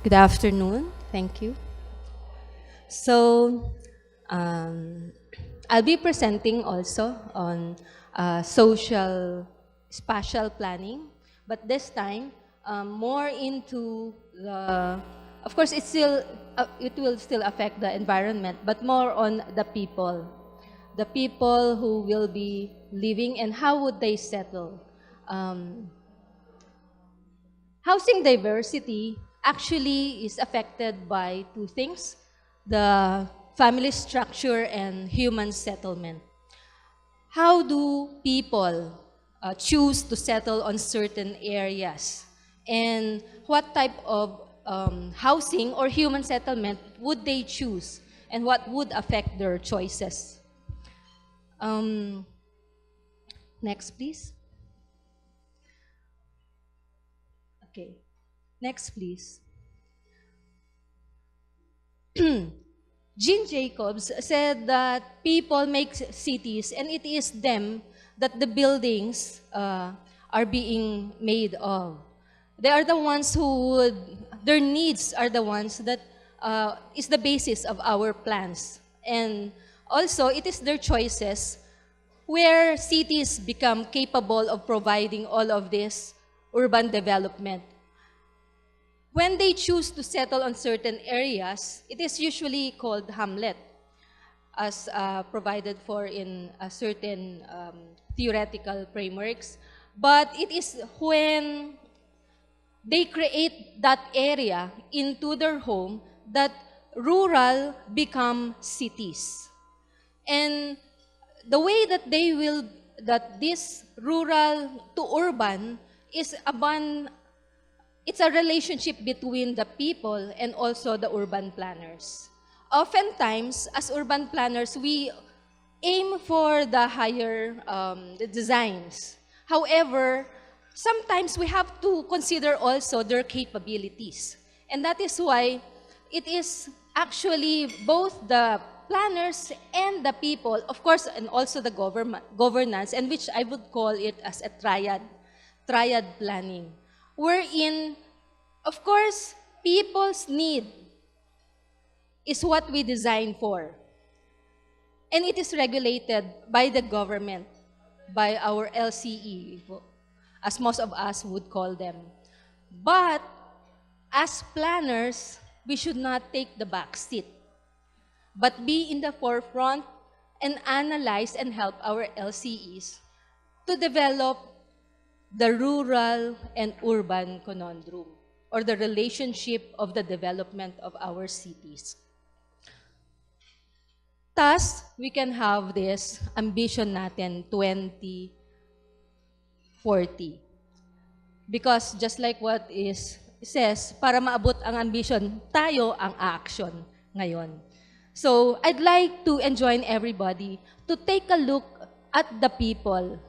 Good afternoon. Thank you. So, um, I'll be presenting also on social spatial planning, but this time more into the. Of course, it will still affect the environment, but more on the people who will be living and how would they settle. Um, Housing diversity actually is affected by two things, the family structure and human settlement. How do people choose to settle on certain areas? And what type of housing or human settlement would they choose? And what would affect their choices? Um, Next, please. Okay. Next, please. Jean Jacobs said that people make cities and it is them that the buildings are being made of. They are the ones who would, their needs are the ones that is the basis of our plans. And also, it is their choices where cities become capable of providing all of this urban development. When they choose to settle on certain areas, it is usually called hamlet, as provided for in certain theoretical frameworks. But it is when they create that area into their home that rural become cities. And the way that this rural to urban is it's a relationship between the people and also the urban planners. Oftentimes, as urban planners, we aim for the higher the designs. However, sometimes we have to consider also their capabilities. And that is why it is actually both the planners and the people, of course, and also the governance, and which I would call it as a triad planning. Wherein, of course, people's need is what we design for. And it is regulated by the government, by our LCE, as most of us would call them. But as planners, we should not take the back seat, but be in the forefront and analyze and help our LCEs to develop the rural and urban conundrum, or the relationship of the development of our cities. Thus, we can have this ambition natin 2040. Because just like what says, para maabot ang ambition, tayo ang action ngayon. So, I'd like to enjoin everybody to take a look at the people.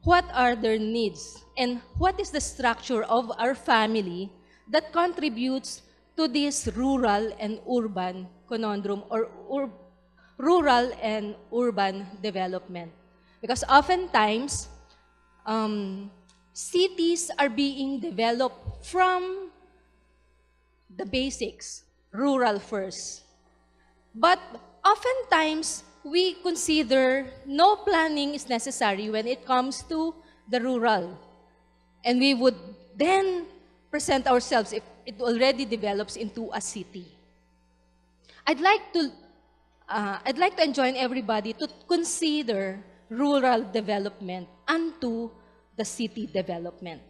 What are their needs? And what is the structure of our family that contributes to this rural and urban conundrum, or rural and urban development? Because oftentimes, cities are being developed from the basics, rural first. But oftentimes, we consider no planning is necessary when it comes to the rural. And we would then present ourselves if it already develops into a city. I'd like to enjoin everybody to consider rural development unto the city development.